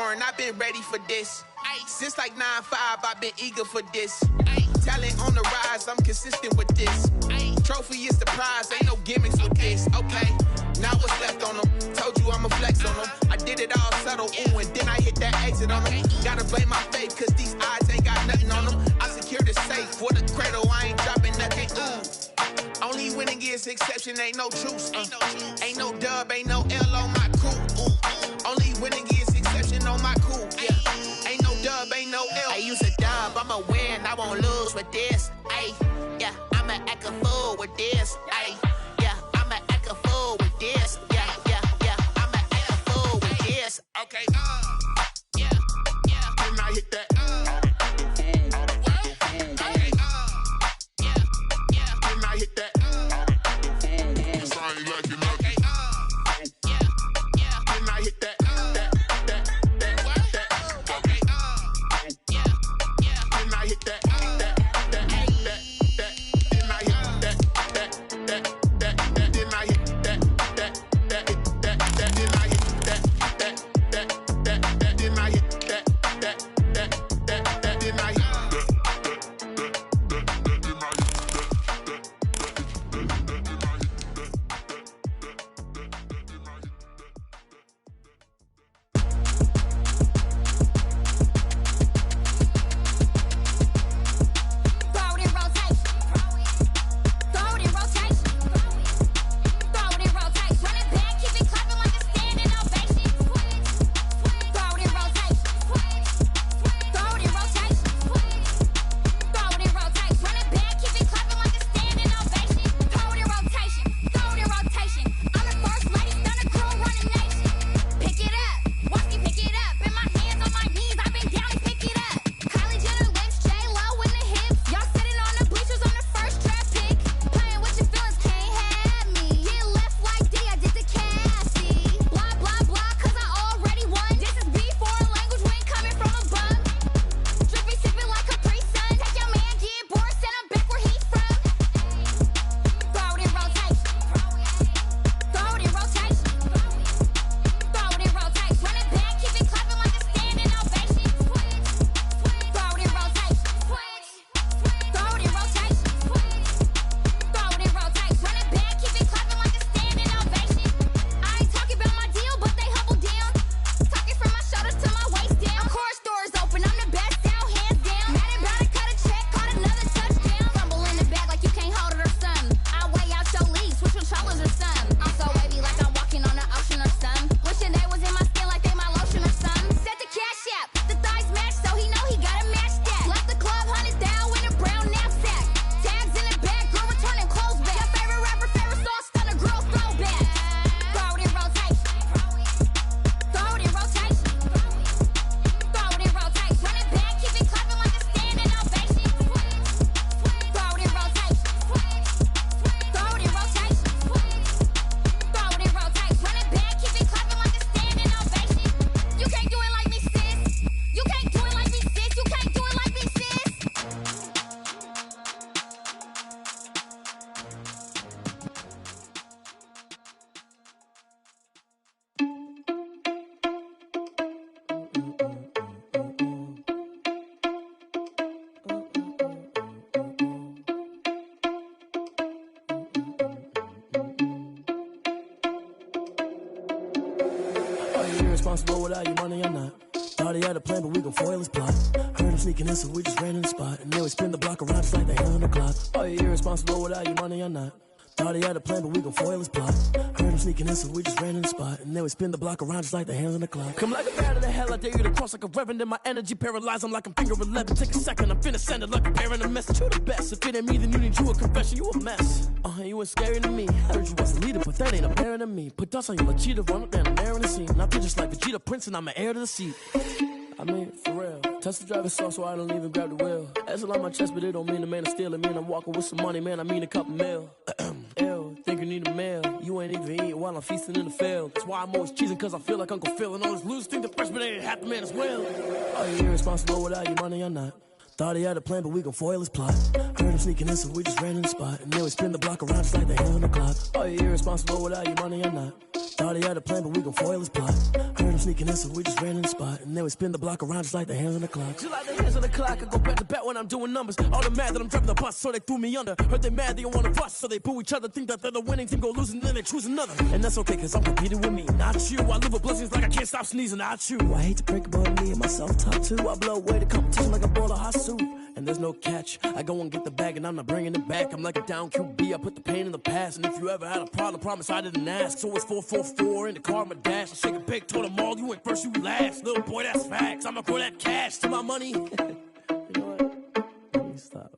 foreign, I've been ready for this. Since like 9-5, I've been eager for this. Talent on the rise, I'm consistent with this. Trophy is the prize, ain't no gimmicks with this. Okay, now what's left on them? Told you I'ma flex on them. I did it all subtle, ooh, and then I hit that exit on them. Gotta blame my faith, cause these eyes ain't got nothing on them. I secured the safe for the cradle, I ain't dropping nothing, ooh. Only winning is exception, ain't no truce. Ain't no dub, ain't no L on my crew. Only winning is exception on my crew. Yeah, ain't no dub, ain't no L. I use a dub, I'ma win, I won't lose with this. Ay, yeah, I'ma act a fool with this. Ay, yeah, I'ma act a fool with this. Yeah, yeah, yeah, I'ma act a fool with this. Okay, yeah, yeah, and I hit that. Irresponsible without your money or not. Thought he had a plan, but we gon' foil his plot. Heard him sneaking in, so we just ran in the spot. And then we spin the block around just like the hell on the clock. Are you irresponsible without your money or not? Thought he had a plan, but we gon' foil his plot. Heard him sneaking in, so we just ran in the spot. And then we spin the block around just like the hands on the clock. Come like a bat of the hell, I dare you to cross like a reverend. And my energy paralyzed, I'm like I'm finger 11. Take a second, I'm finna send it like a bearing a message. You the best, if it ain't me, then you need you a confession. You a mess, you ain't scary to me. Heard you was a leader, but that ain't apparent to me. Put dust on you like cheetah, run up down the air in the scene. And I feel just like Vegeta Prince, and I'm an heir to the seat. I mean, for real. Touch the driver's soft, so I don't even grab the wheel. That's on my chest, but it don't mean the man is stealing. Man, I'm walking with some money, man, I mean a couple mil. Ew, think you need a meal. You ain't even eating while I'm feasting in the field. That's why I'm always cheesing, cause I feel like Uncle Phil. And all those losers think the freshman ain't half the man as well. Are you irresponsible without your money or not? Thought he had a plan, but we gon' foil his plot. Heard him sneaking in, so we just ran in the spot. And then we spin the block around just like the hell on the clock. Are you irresponsible without your money or not? Thought he had a plan, but we gon' foil his plot. Heard him sneaking in, so we just ran in the spot. And then we spin the block around just like the hands on the clock. Just like the hands on the clock, I go back to back when I'm doing numbers. All the mad that I'm driving the bus, so they threw me under. Heard they mad, they don't wanna bust, so they boo each other. Think that they're the winning team, go losing, then they choose another. And that's okay, cause I'm competing with me, not you. I live with blessings like I can't stop sneezing, not you. I hate to break about me and my self-talk too. I blow away the competition like a bowl of hot soup. And there's no catch, I go and get the bag and I'm not bringing it back. I'm like a down QB, I put the pain in the past. And if you ever had a problem, promise I didn't ask. So it's 444 in the car, my dash. I shake a big, told them all, you ain't first, you last. Little boy, that's facts, I'ma throw that cash to my money. You know what? Let me stop.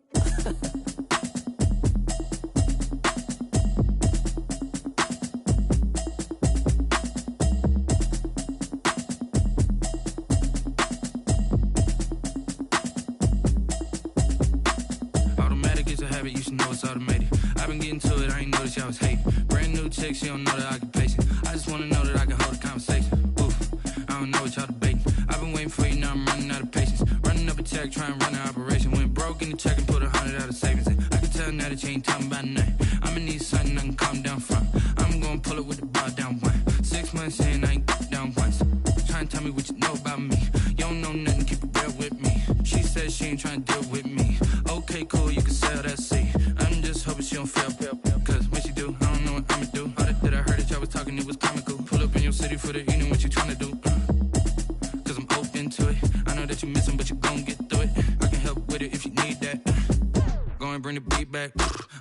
You should know it's automated. I've been getting to it, I ain't noticed y'all was hating. Brand new chick, she don't know that I can pace it. I just wanna know that I can hold a conversation. Oof, I don't know what y'all debating. I've been waiting for you, now I'm running out of patience. Running up a check, trying to run an operation. Went broke in the check and put 100 out of savings in. I can tell now that you ain't talking about nothing. I'ma need something I can calm down from. I'm gonna pull it with the bar down one. 6 months in, I ain't down once. Trying to tell me what you know about me. You don't know nothing, keep it real with me. She said she ain't trying to deal with me. Okay, cool, you can sell that seat. I'm just hoping she don't fail. Cause when she do, I don't know what I'ma do. All that I heard that y'all was talking, it was comical. Pull up in your city for the evening, what you tryna do? Cause I'm open to it. I know that you miss him, but you gon' get through it. I can help with it if you need that. Go and bring the beat back.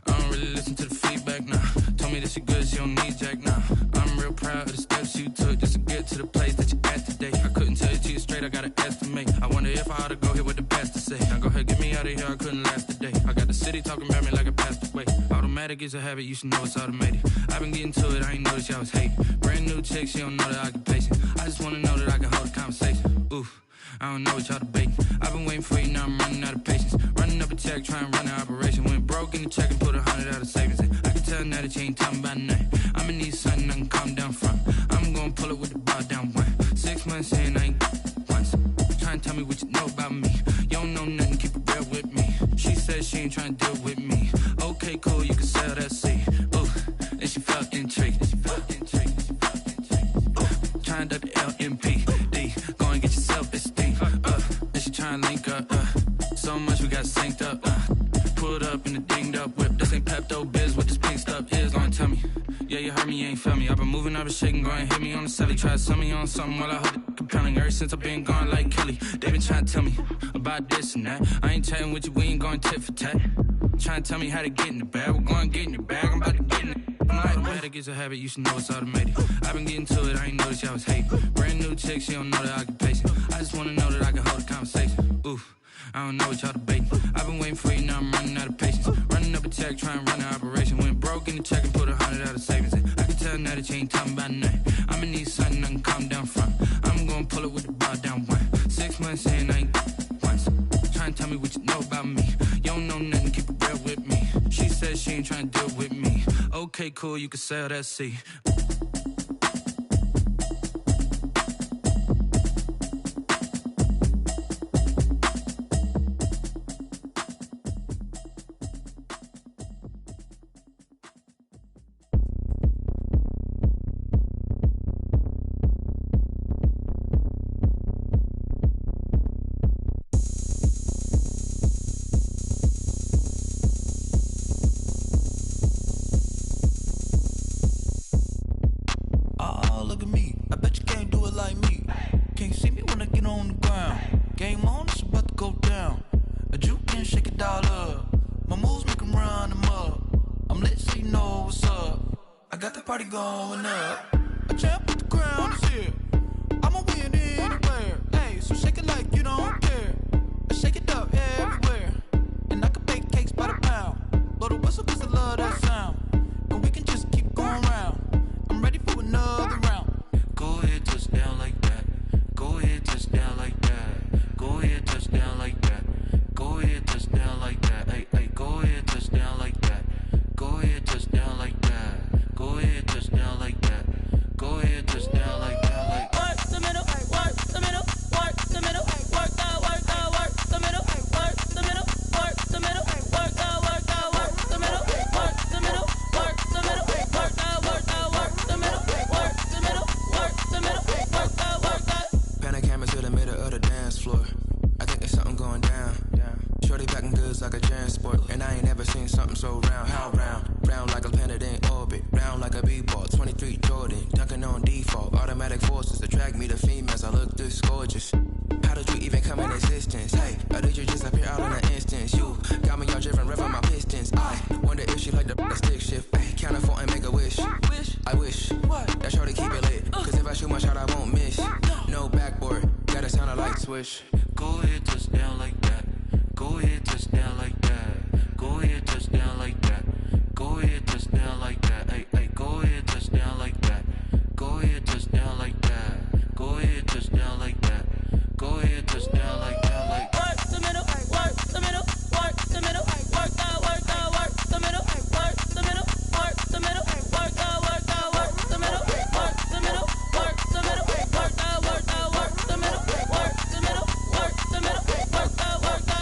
I don't really listen to the feedback, nah. Told me that she good, she don't need jack, nah. I'm real proud of the steps you took just to get to the place that you at today. I couldn't tell you to you straight, I gotta estimate. I wonder if I ought to go here with the best to say. Now go ahead, get me out of here, I couldn't last a day. I got the city talking about me like I passed away. Automatic is a habit, you should know it's automated. I've been getting to it, I ain't noticed y'all was hating. Brand new chick, she don't know the occupation. I just wanna know that I can hold a conversation. Oof, I don't know what y'all debating. I've been waiting for you, now I'm running out of patience. Running up a check, trying to run an operation. Went broke in the check and put 100 out of savings in. I can tell now that you ain't talking about nothing. I'ma need something I can calm down from. I'm gonna pull it with the bar down one. 6 months in, I ain't once. Trying to tell me what you know about me. You don't know nothing, keep it real with me. She said she ain't trying to deal with me. Okay, cool, you can sell that seat. Ooh, and she felt intrigued. Trying to duck the LMPD. Go and get your self-esteem. And she trying to link up. So much we got synced up. Pulled up in the dinged up whip. This ain't Pepto-Biz, what this pink stuff is. Gonna tell me. Yeah, you heard me, you ain't felt me. I've been moving, I've been shaking, go and hit me on the celly. Try to sell me on something while I hold it compelling. Ever since I've been gone like Kelly, they been trying to tell me about this and that. I ain't chatting with you, we ain't going tit for tat. Trying to tell me how to get in the bag. We're going to get in your bag, I'm about to get in it. Automatic is a habit, you should know it's automated. I've been getting to it, I ain't noticed y'all was hating. Brand new chick, she don't know the occupation. I just wanna know that I can hold a conversation. Oof, I don't know what y'all debating. I've been waiting for you, now I'm running out of patience. Running up a check, trying to run an operation. Went broke in the check and put 100 out of savings in. I can tell now that you ain't talking about nothing. I'ma need something I can calm down from. I'm gonna pull it with the bar down one. 6 months in, I ain't once. Trying to tell me what you know about me. You don't know nothing, keep it real with me. She said she ain't trying to deal with me. Okay, cool, you can sell that seat. magnetic forces attract me to females. I look this gorgeous. How did you even come in existence? Hey, or did you just appear out in an instance? You got me all driven, revving my pistons. I wonder if she like the stick shift. Hey, count it 4 and make a wish. I wish that shorty keep it lit. Cause if I shoot my shot, I won't miss. No backboard, gotta sound a light switch. Go ahead, touch down like that. Go ahead, touch down like that. Go ahead, touch down like that. Go ahead, touch down like that. Hey, hey, go ahead, touch down like that. Go ahead, touch down like that. Go ahead, touch down like that. Go ahead, touch down like that. Like work the middle, work the middle, work the middle, work the middle, work the middle, work the middle, work the middle, work the middle, work the middle, work the middle, work the middle, work the middle, work the middle, work the middle, work the.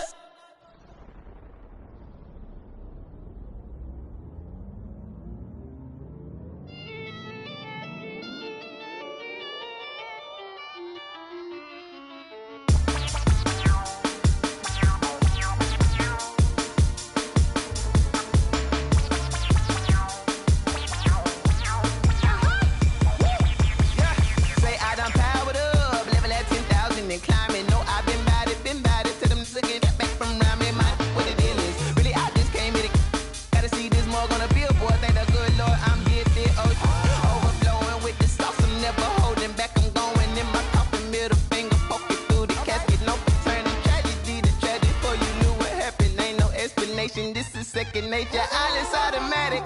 This is second nature, all is automatic.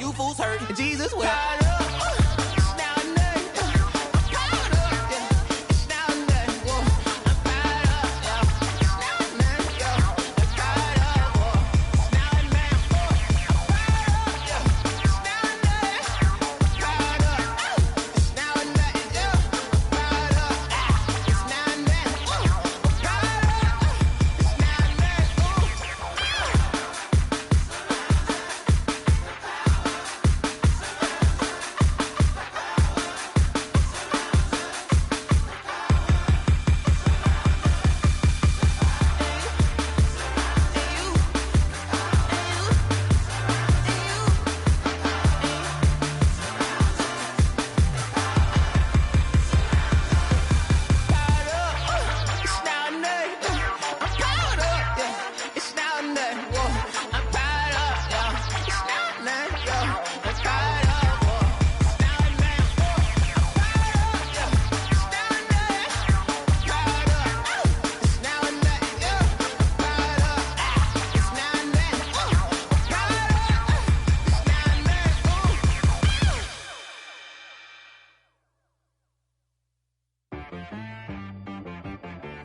You fools hurt. Jesus will.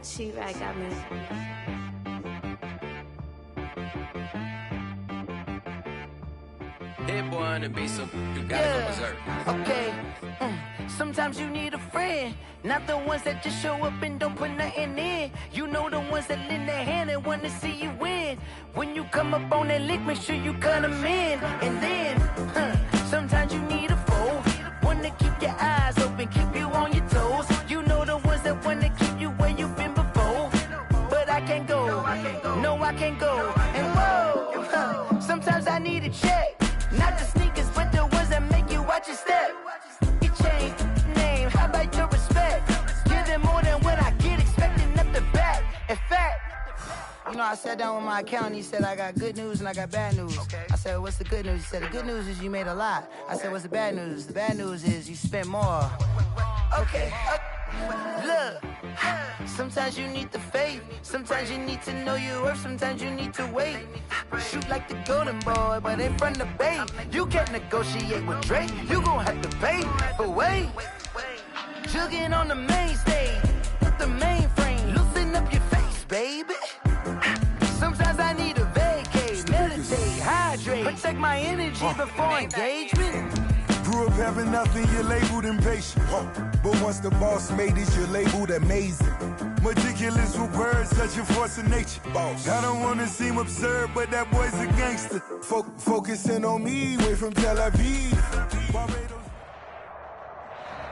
She-Rag got me. Hit boy on the beat, so you gotta go berserk. Okay. Sometimes you need a friend, not the ones that just show up and don't put nothing in. You know the ones that lend their hand and wanna see you win. When you come up on that lick, make sure you cut them in. And then, sometimes you need a foe, one to keep your eyes open, keep you on your toes. You know the ones that wanna keep you where you've been before. But I can't go, no I can't go. And whoa, sometimes I need a check. Not the sneakers, but the ones that make you watch your step. Your chain, name, how about your respect? Give them more than what I get, expecting up the back. In fact, you know, I sat down with my accountant, he said I got good news and I got bad news. Okay. I said, what's the good news? He said, the good news is you made a lot. I said, what's the bad news? The bad news is you spent more. Okay. Look, sometimes you need the faith. Sometimes you need to know your worth. Sometimes you need to wait. Shoot like the golden boy, but in front of Bay. You can't negotiate with Drake. You gon' have to pay. But wait, jugging on the main stage. Put the mainframe. Loosen up your face, baby. Sometimes I need a vacate. Meditate, hydrate. Protect my energy before engagement. Grew up having nothing, you're labeled impatient. But once the boss made it, you're labeled amazing. Meticulous with words, such a force of nature. I don't wanna seem absurd, but that boy's a gangster. Focusing on me, way from Tel Aviv.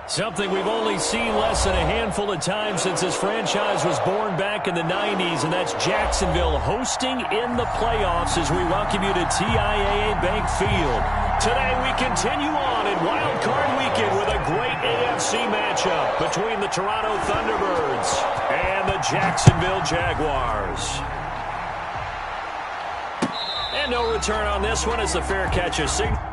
Something we've only seen less than a handful of times since this franchise was born back in the 90s, and that's Jacksonville hosting in the playoffs as we welcome you to TIAA Bank Field. Today we continue on in Wild Card Weekend with a great AFC matchup between the Toronto Thunderbirds and the Jacksonville Jaguars. And no return on this one as the fair catch is signaled.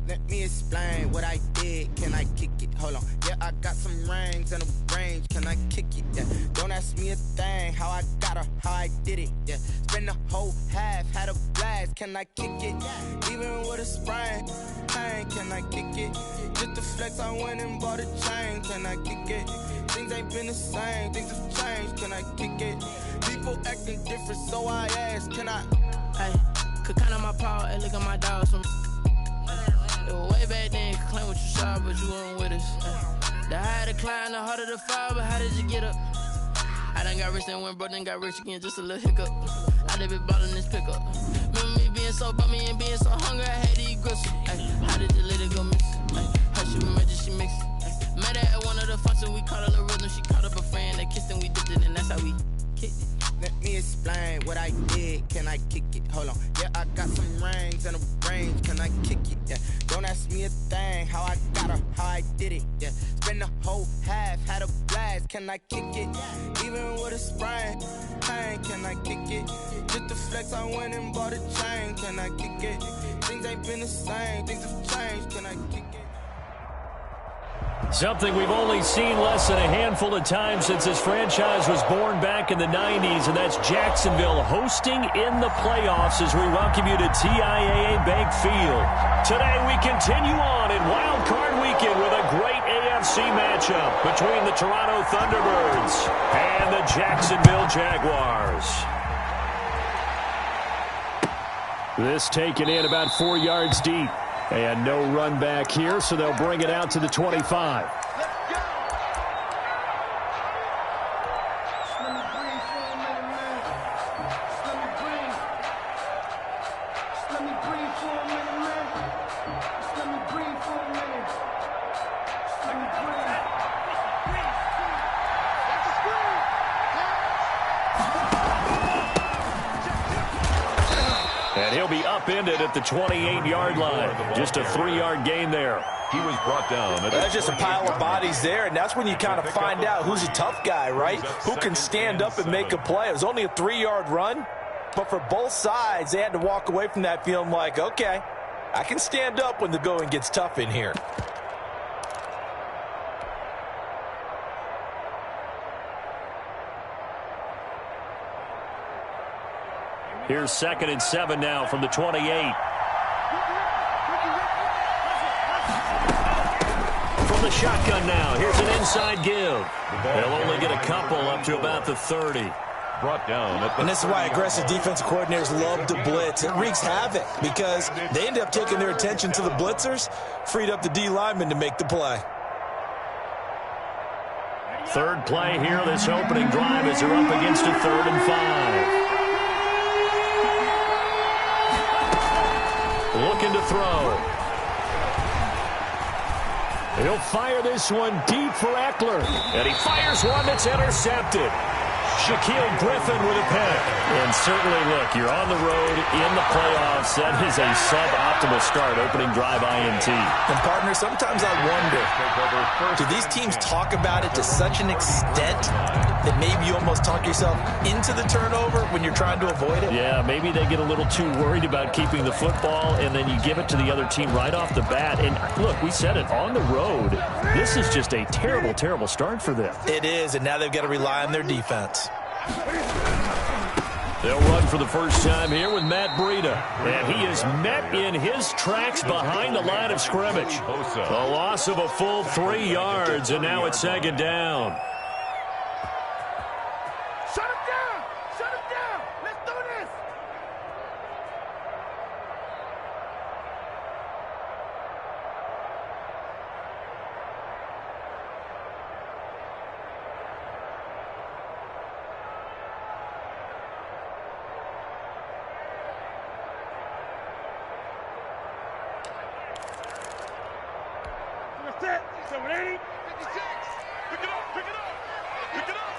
Let me explain what I did. Can I kick it? Hold on. Yeah, I got some rings and a range. Can I kick it? Yeah. Don't ask me a thing. How I got her, how I did it. Yeah. Spend the whole half, had a blast. Can I kick it? Even with a sprain. Pain, can I kick it? Just to flex, I went and bought a chain. Can I kick it? Things ain't been the same. Things have changed. Can I kick it? People acting different, so I ask. Can I? Hey, could count on my power and look at my dogs from. It was way back then, you could claim what you saw, but you weren't with us. The higher the climb, the harder the fall, but how did you get up? I done got rich and went broke, then got rich again, just a little hiccup. I done been ballin' this pickup. Remember me being so bummy and being so hungry, I had to eat gristle. How did the lady go miss? Her she remember she mixed. Met her at one of the functions, we caught a little rhythm. She caught up a friend, they kissed and we dipped it, and that's how we kicked it. Let me explain what I did. Can I kick it? Hold on. Yeah, I got some rings and a range. Can I kick it? Yeah. Don't ask me a thing. How I got her, how I did it. Yeah. Spend the whole half, had a blast. Can I kick it? Even with a sprain. Pain, can I kick it? Just to flex, I went and bought a chain. Can I kick it? Things ain't been the same. Things have changed. Can I kick it? Something we've only seen less than a handful of times since this franchise was born back in the 90s, and that's Jacksonville hosting in the playoffs as we welcome you to TIAA Bank Field. Today we continue on in Wild Card Weekend with a great AFC matchup between the Toronto Thunderbirds and the Jacksonville Jaguars. This taken in about 4 yards deep. And no run back here, so they'll bring it out to the 25. And he'll be upended at the 28-yard line. Just a 3-yard gain there. He was brought down. That's just a pile of bodies there, and that's when you kind of find out who's a tough guy, right? Who can stand up and make a play. It was only a 3-yard run, but for both sides, they had to walk away from that feeling like, okay, I can stand up when the going gets tough in here. Here's 2nd and 7 now from the 28. From the shotgun now, here's an inside give. They'll only get a couple up to about the 30. Brought down. And this is why aggressive defensive coordinators love to blitz. It wreaks havoc because they end up taking their attention to the blitzers, freed up the D lineman to make the play. Third play here, this opening drive as they're up against a 3rd and 5. Looking to throw. He'll fire this one deep for Eckler. And he fires one that's intercepted. Shaquille Griffin with a pick. And certainly, look, you're on the road in the playoffs. That is a suboptimal start, opening drive INT. And, partner, sometimes I wonder, do these teams talk about it to such an extent that maybe you almost talk yourself into the turnover when you're trying to avoid it? Yeah, maybe they get a little too worried about keeping the football, and then you give it to the other team right off the bat. And look, we said it, on the road, this is just a terrible, terrible start for them. It is, and now they've got to rely on their defense. They'll run for the first time here with Matt Breida. And he is met in his tracks behind the line of scrimmage. A loss of a full 3 yards, and now it's second down. Shut him down! Shut him down! Let's do this! Set. 780. 56. Pick it up. Pick it up. Pick it up.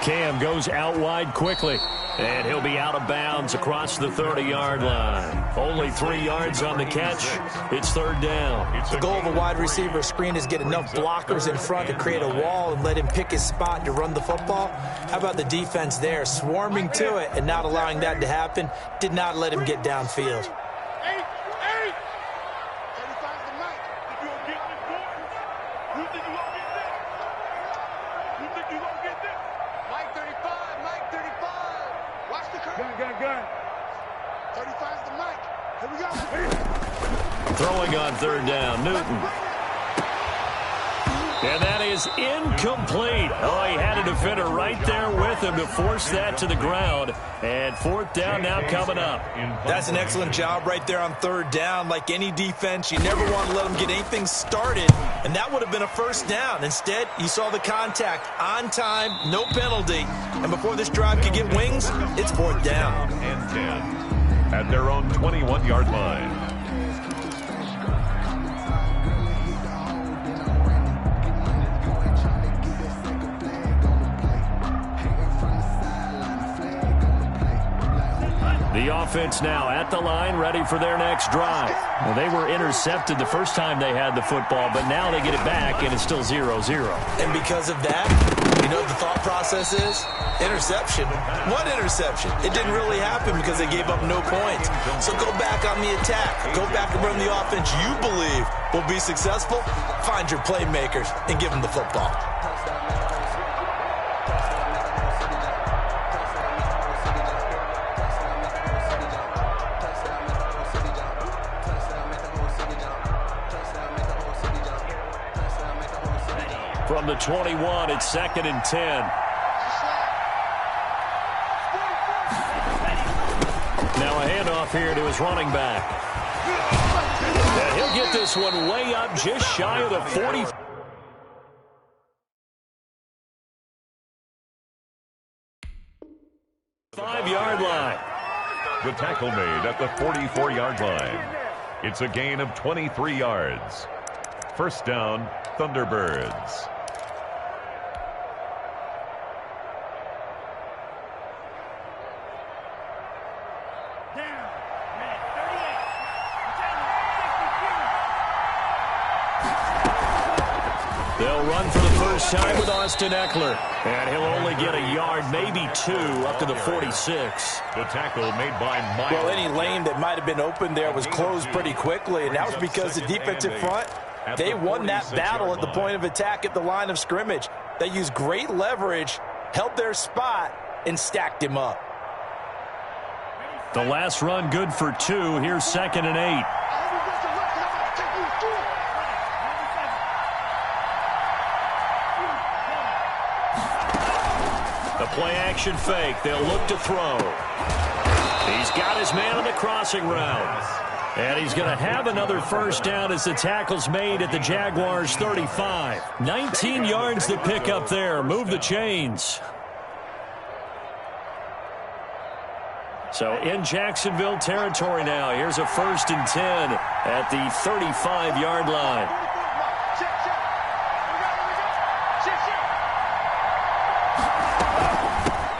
Cam goes out wide quickly, and he'll be out of bounds across the 30-yard line. Only 3 yards on the catch. It's third down. The goal of a wide receiver screen is get enough blockers in front to create a wall and let him pick his spot to run the football. How about the defense there, swarming to it and not allowing that to happen? Did not let him get downfield. Gun. 35's the mic. Here we go. Throwing on third down, Newton. And that is incomplete. Oh, he had a defender right there with him to force that to the ground. And fourth down now coming up. That's an excellent job right there on third down. Like any defense, you never want to let them get anything started. And that would have been a first down. Instead, you saw the contact on time, no penalty. And before this drive could get wings, it's fourth down. And 10 at their own 21-yard line. The offense now at the line, ready for their next drive. Well, they were intercepted the first time they had the football, but now they get it back, and it's still 0-0. And because of that, you know what the thought process is? Interception. What interception? It didn't really happen because they gave up no points. So go back on the attack. Go back and run the offense you believe will be successful. Find your playmakers and give them the football. From the 21, it's 2nd and 10. Now a handoff here to his running back. And he'll get this one way up just shy of the 40. 5-yard line. The tackle made at the 44-yard line. It's a gain of 23 yards. First down, Thunderbirds. They'll run for the first time with Austin Eckler. And he'll only get a yard, maybe 2, up to the 46. The tackle made by Miles. Well, any lane that might have been open there was closed pretty quickly, and that was because the defensive front, they won that battle at the point of attack at the line of scrimmage. They used great leverage, held their spot, and stacked him up. The last run good for 2. Here's 2nd and 8. The play-action fake. They'll look to throw. He's got his man on the crossing route. And he's going to have another first down as the tackle's made at the Jaguars' 35. 19 yards to pick up there. Move the chains. So in Jacksonville territory now. Here's a 1st and 10 at the 35-yard line.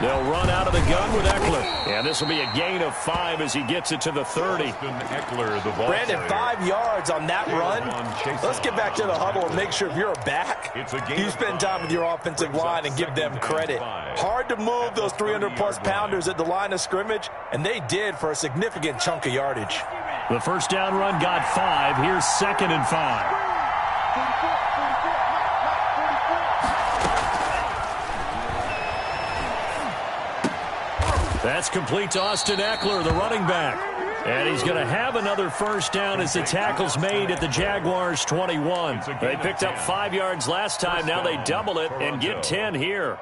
They'll run out of the gun with Eckler. And this will be a gain of 5 as he gets it to the 30. Eckler, the ball Brandon, carrier. 5 yards on that run. Let's get back to the huddle and make sure if you're a back, you spend time with your offensive line and give them credit. Hard to move those 300-plus pounders at the line of scrimmage, and they did for a significant chunk of yardage. The first down run got 5. Here's 2nd and 5. That's complete to Austin Eckler, the running back. And he's going to have another first down as the tackle's made at the Jaguars' 21. They picked up 5 yards last time. Now they double it and get 10 here.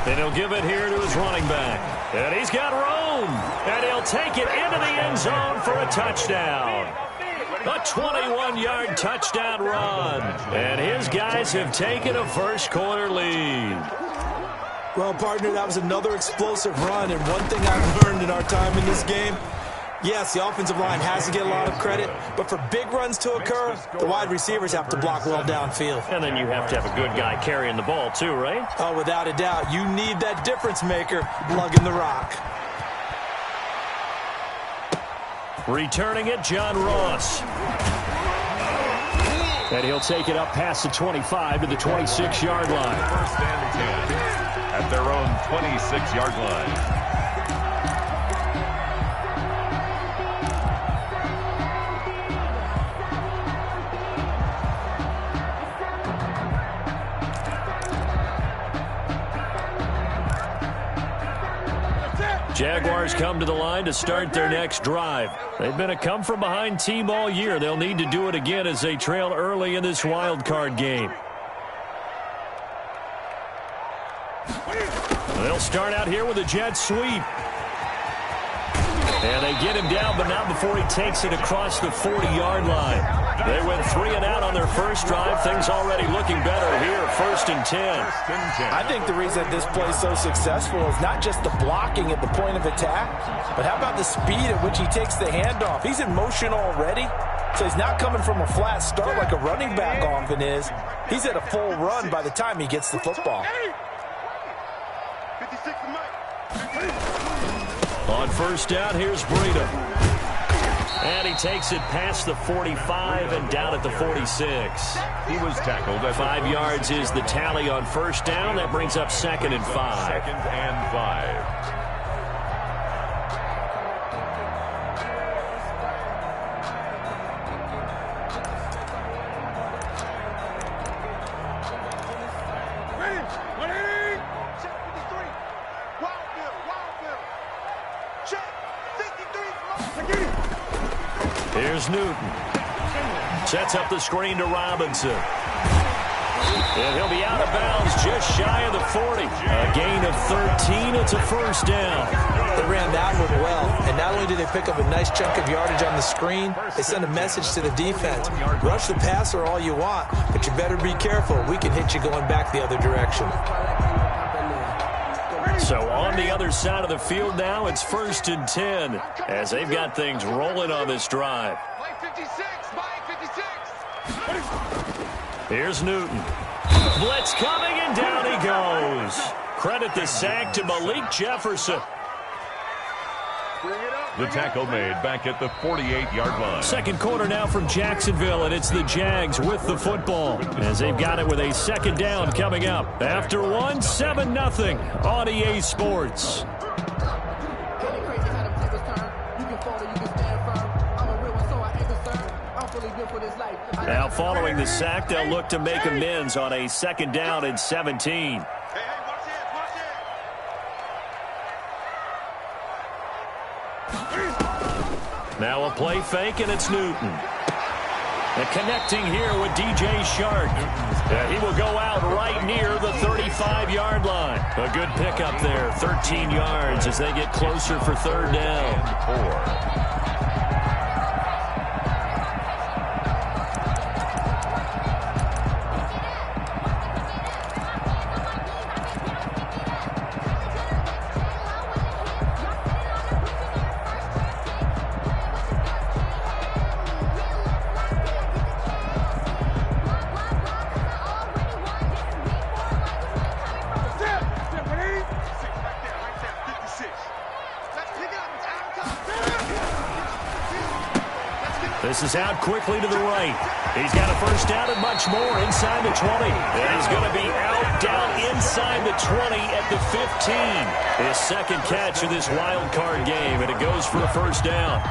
And he'll give it here to his running back. And he's got room. And he'll take it into the end zone for a touchdown. A 21-yard touchdown run. And his guys have taken a first-quarter lead. Well, partner, that was another explosive run. And one thing I've learned in our time in this game, yes, the offensive line has to get a lot of credit, but for big runs to occur, the wide receivers have to block well downfield. And then you have to have a good guy carrying the ball too, right? Oh, without a doubt. You need that difference maker lugging the rock. Returning it, John Ross. And he'll take it up past the 25 to the 26-yard line. First and 10 at their own 26-yard line. Jaguars come to the line to start their next drive. They've been a come-from-behind team all year. They'll need to do it again as they trail early in this wild card game. They'll start out here with a jet sweep. And they get him down, but not before he takes it across the 40-yard line. They went 3 and out on their first drive. Things already looking better here. 1st and 10. I think the reason this play is so successful is not just the blocking at the point of attack, but how about the speed at which he takes the handoff? He's in motion already, so he's not coming from a flat start like a running back often is. He's at a full run by the time he gets the football. On first down, here's Breida. And he takes it past the 45 and down at the 46. He was tackled at 5 yards is the tally on first down. That brings up 2nd and 5. 2nd and 5. Here's Newton. Sets up the screen to Robinson. And he'll be out of bounds just shy of the 40. A gain of 13. It's a first down. They ran that one well. And not only did they pick up a nice chunk of yardage on the screen, they sent a message to the defense. Rush the passer all you want, but you better be careful. We can hit you going back the other direction. So on the other side of the field now, it's 1st and 10 as they've got things rolling on this drive. Here's Newton. Blitz coming, and down he goes. Credit the sack to Malik Jefferson. The tackle made back at the 48-yard line. Second quarter now from Jacksonville, and it's the Jags with the football as they've got it with a second down coming up. After one, 7-0 on EA Sports. Now following the sack, they'll look to make amends on a 2nd down and 17. Now a play fake, and it's Newton. And connecting here with DJ Shark. He will go out right near the 35-yard line. A good pickup there, 13 yards as they get closer for 3rd down. 4. This is out quickly to the right. He's got a first down and much more inside the 20. And he's going to be out down inside the 20 at the 15. His second catch of this wild card game, and it goes for a first down.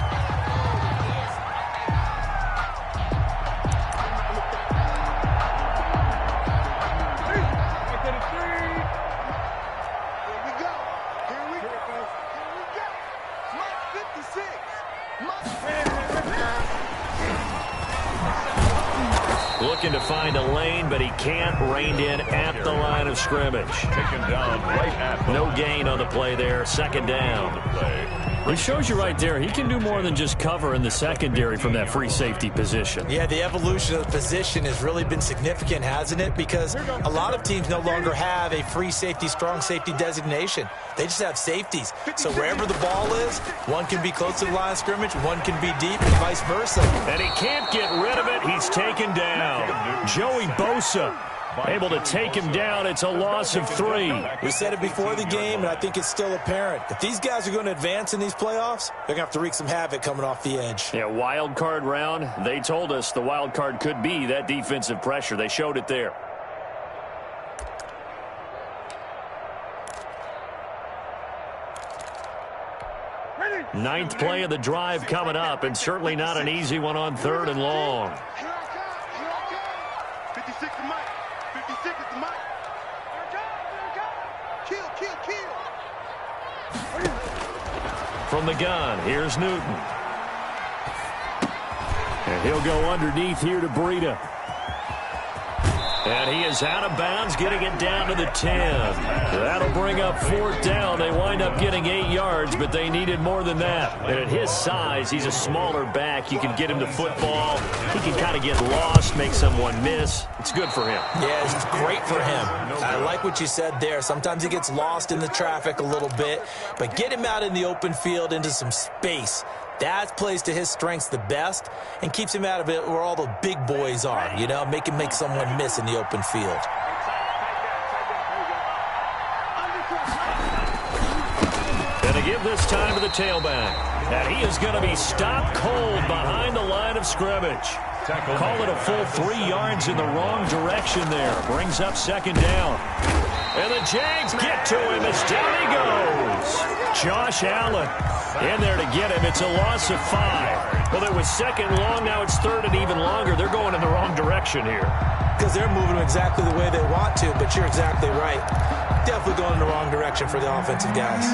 Looking to find a lane, but he can't. Reined in at the line of scrimmage. Taken down right at the No gain on the play there. Second down. It shows you right there, he can do more than just cover in the secondary from that free safety position. Yeah, the evolution of the position has really been significant, hasn't it? Because a lot of teams no longer have a free safety, strong safety designation. They just have safeties. So wherever the ball is, one can be close to the line of scrimmage, one can be deep, and vice versa. And he can't get rid of it. He's taken down. Joey Bosa able to take him down. It's a loss of 3. We said it before the game, and I think it's still apparent. If these guys are going to advance in these playoffs, they're going to have to wreak some havoc coming off the edge. Yeah, wild card round. They told us the wild card could be that defensive pressure. They showed it there. Ninth play of the drive coming up, and certainly not an easy one on 3rd and long. 56 is Mike. 56 is the Mike. Kill. From the gun, here's Newton. And he'll go underneath here to Breida. And he is out of bounds, getting it down to the 10. That'll bring up 4th down. They wind up getting 8 yards, but they needed more than that. And at his size, he's a smaller back. You can get him to football. He can kind of get lost, make someone miss. It's good for him. Yeah, it's great for him. I like what you said there. Sometimes he gets lost in the traffic a little bit, but get him out in the open field into some space. That plays to his strengths the best and keeps him out of it where all the big boys are, you know, make someone miss in the open field. And to give this time to the tailback. And he is going to be stopped cold behind the line of scrimmage. Call it a full 3 yards in the wrong direction there. Brings up 2nd down. And the Jags get to him as down he goes. Josh Allen in there to get him. It's a loss of 5. Well, it was 2nd long. Now it's 3rd and even longer. They're going in the wrong direction here. Because they're moving exactly the way they want to, but you're exactly right. Definitely going in the wrong direction for the offensive guys.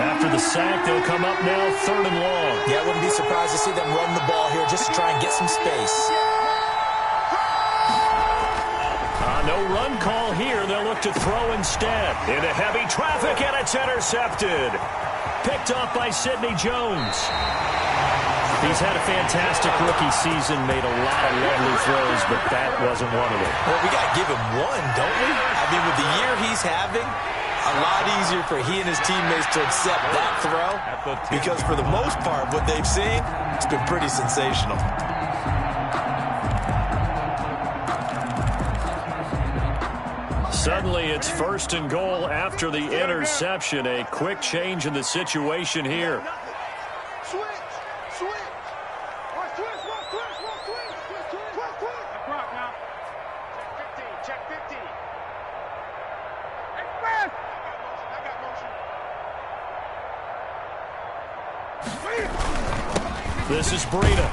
After the sack, they'll come up now 3rd and long. Yeah, I wouldn't be surprised to see them run the ball here just to try and get some space. No run call here. They'll look to throw instead. Into heavy traffic, and it's intercepted. Picked off by Sidney Jones. He's had a fantastic rookie season, made a lot of lovely throws, but that wasn't one of them. Well, we got to give him one, don't we? I mean, with the year he's having, a lot easier for he and his teammates to accept that throw, because for the most part, what they've seen, it's been pretty sensational. Suddenly, it's 1st and goal after the interception. A quick change in the situation here. Switch. Check 15. I got motion. This is Breida.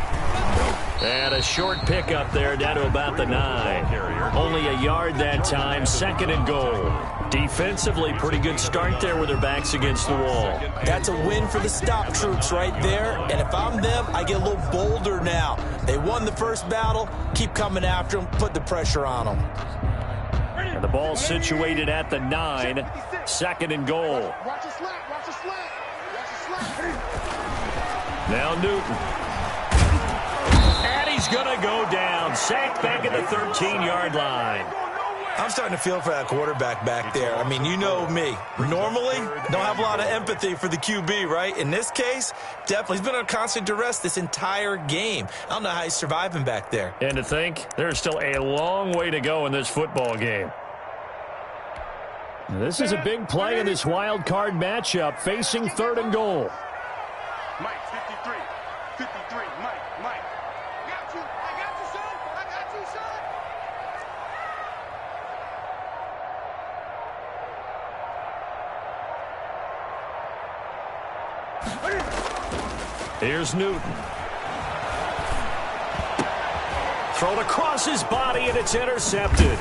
And a short pickup there down to about the 9. Only a yard that time. 2nd and goal. Defensively, pretty good start there with their backs against the wall. That's a win for the stop troops right there. And if I'm them, I get a little bolder now. They won the first battle. Keep coming after them. Put the pressure on them. And the ball situated at the 9. 2nd and goal. Watch the slant. Now Newton. And he's going to go down. Sacked back at the 13-yard line. I'm starting to feel for that quarterback back there. I mean, you know me. Normally, don't have a lot of empathy for the QB, right? In this case, definitely. He's been under constant duress this entire game. I don't know how he's surviving back there. And to think, there's still a long way to go in this football game. This is a big play in this wild card matchup, facing 3rd and goal. Mike, 53, Mike. Here's Newton. Thrown across his body, and it's intercepted.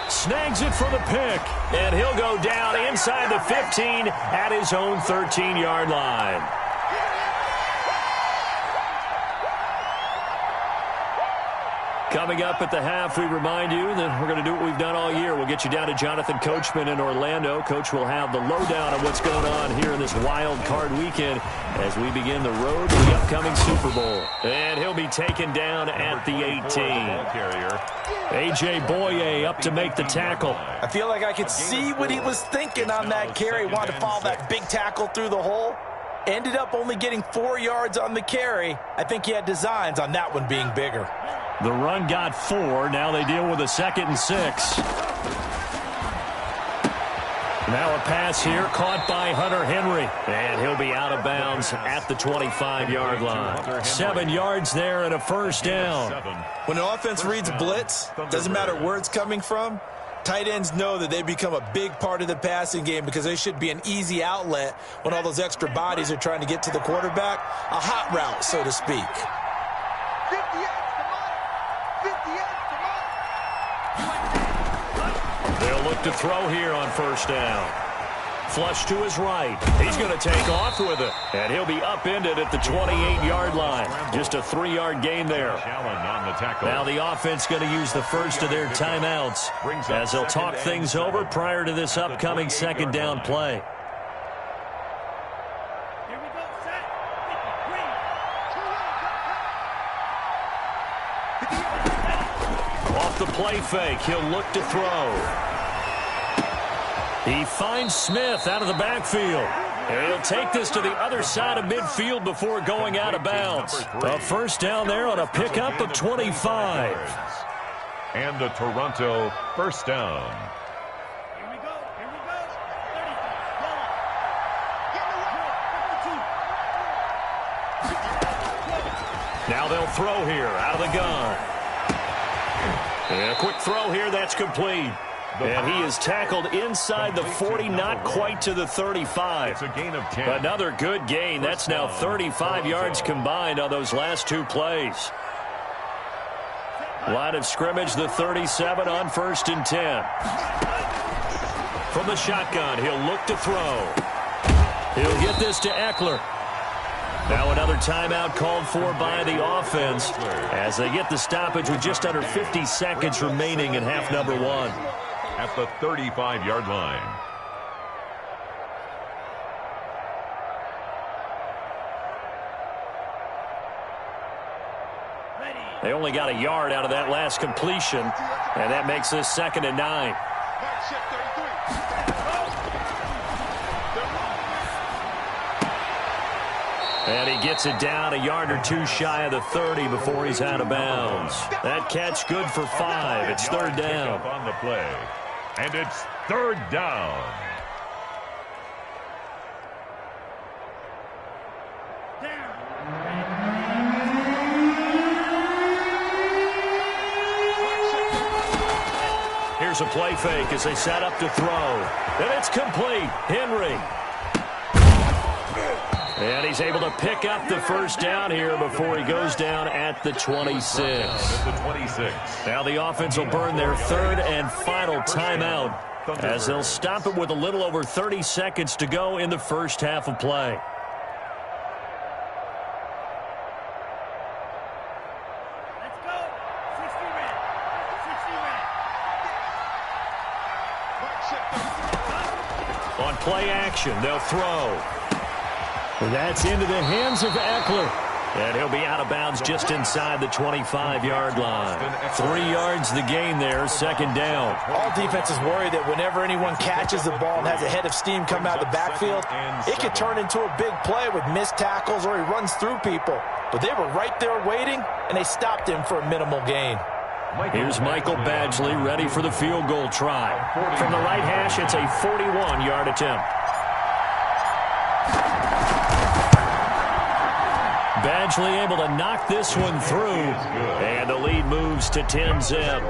Snags it for the pick, and he'll go down inside the 15 at his own 13-yard line. Coming up at the half, we remind you that we're going to do what we've done all year. We'll get you down to Jonathan Coachman in Orlando. Coach will have the lowdown of what's going on here in this wild card weekend as we begin the road to the upcoming Super Bowl. And he'll be taken down at the 18. A.J. Boye up to make the tackle. I feel like I could see what he was thinking on that carry. Wanted to follow that big tackle through the hole. Ended up only getting 4 yards on the carry. I think he had designs on that one being bigger. The run got 4. Now they deal with a 2nd and 6. Now a pass here caught by Hunter Henry. And he'll be out of bounds at the 25-yard line. 7 yards there and a first down. When an offense reads blitz, doesn't matter where it's coming from, tight ends know that they become a big part of the passing game because they should be an easy outlet when all those extra bodies are trying to get to the quarterback. A hot route, so to speak. They'll look to throw here on first down. Flush to his right. He's going to take off with it. And he'll be upended at the 28-yard line. Just a 3-yard gain there. Now the offense going to use the first of their timeouts as they'll talk things over prior to this upcoming 2nd down play. Off the play fake, he'll look to throw. He finds Smith out of the backfield. And he'll take this to the other side of midfield before going out of bounds. A first down there on a pickup of 25. And a Toronto first down. Now they'll throw here out of the gun. And a quick throw here, that's complete. And he is tackled inside the 40, not quite to the 35. It's a gain of 10. Another good gain. That's now 35 yards combined on those last 2 plays. Line of scrimmage, the 37 on 1st and 10. From the shotgun, he'll look to throw. He'll get this to Eckler. Now another timeout called for by the offense as they get the stoppage with just under 50 seconds remaining in half number 1. At the 35-yard line. They only got a yard out of that last completion, and that makes this 2nd and 9. And he gets it down a yard or 2 shy of the 30 before he's out of bounds. That catch good for 5. It's 3rd down. On the play. And it's 3rd down. Here's a play fake as they set up to throw. And it's complete. Henry. And he's able to pick up the first down here before he goes down at the 26. Now the offense will burn their 3rd and final timeout as they'll stop it with a little over 30 seconds to go in the first half of play. On play action, they'll throw. And that's into the hands of Eckler. And he'll be out of bounds just inside the 25-yard line. 3 yards the gain there, 2nd down. All defenses worry that whenever anyone catches the ball and has a head of steam coming out of the backfield, it could turn into a big play with missed tackles or he runs through people. But they were right there waiting, and they stopped him for a minimal gain. Here's Michael Badgley ready for the field goal try. From the right hash, it's a 41-yard attempt. Badgley able to knock this one through, and the lead moves to 10-zip.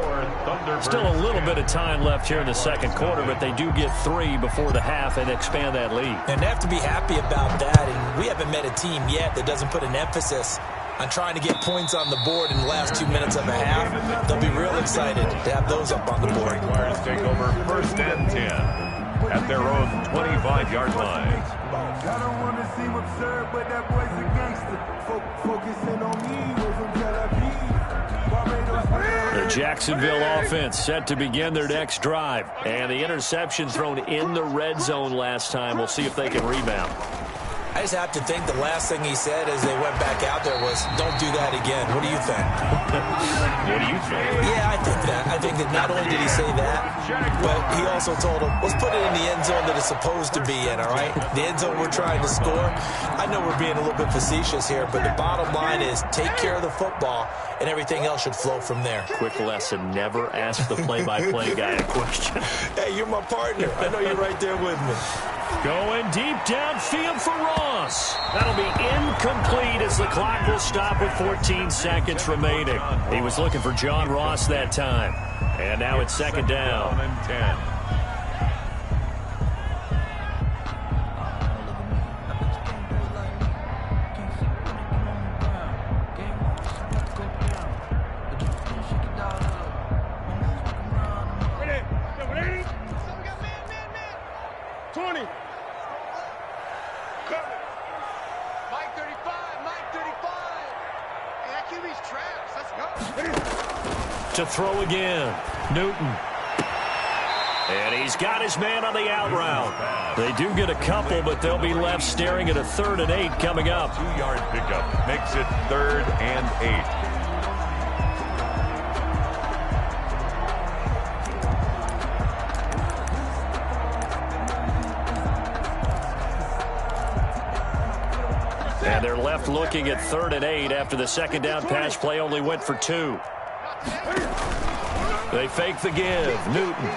Still a little bit of time left here in the second quarter, but they do get 3 before the half and expand that lead. And they have to be happy about that, and we haven't met a team yet that doesn't put an emphasis on trying to get points on the board in the last 2 minutes of a half. They'll be real excited to have those up on the board. Jaguars take over 1st and 10 at their own 25-yard line. I don't want to seem absurd, but that boy's a gangster. Focusing on me wasn't Tel Aviv. The Jacksonville offense set to begin their next drive. And the interception thrown in the red zone last time. We'll see if they can rebound. I just have to think the last thing he said as they went back out there was, don't do that again. What do you think? What do you think? Yeah, I think that. I think that not only did he say that, but he also told him, let's put it in the end zone that it's supposed to be in, all right? The end zone we're trying to score. I know we're being a little bit facetious here, but the bottom line is take care of the football, and everything else should flow from there. Quick lesson, never ask the play-by-play guy a question. Hey, you're my partner. I know you're right there with me. Going deep downfield for Ross. That'll be incomplete as the clock will stop with 14 seconds remaining. He was looking for John Ross that time. And now it's second down. And 10. To throw again, Newton. And he's got his man on the out route. They do get a couple, but they'll be left staring at a 3rd and 8 coming up. 2-yard pickup makes it 3rd and 8. And they're left looking at 3rd and 8 after the second down pass play only went for 2. They fake the give. Newton.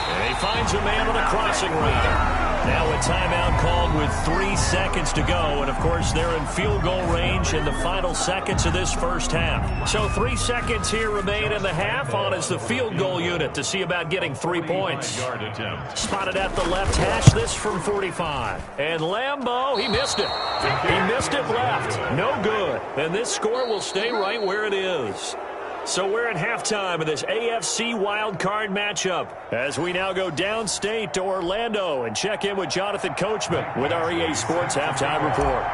And he finds a man on the crossing route. Now a timeout called with 3 seconds to go. And, of course, they're in field goal range in the final seconds of this first half. So 3 seconds here remain in the half on as the field goal unit to see about getting 3 points. Spotted at the left hash, this from 45. And Lambeau, he missed it. He missed it left. No good. And this score will stay right where it is. So we're at halftime of this AFC wildcard matchup as we now go downstate to Orlando and check in with Jonathan Coachman with our EA Sports Halftime Report.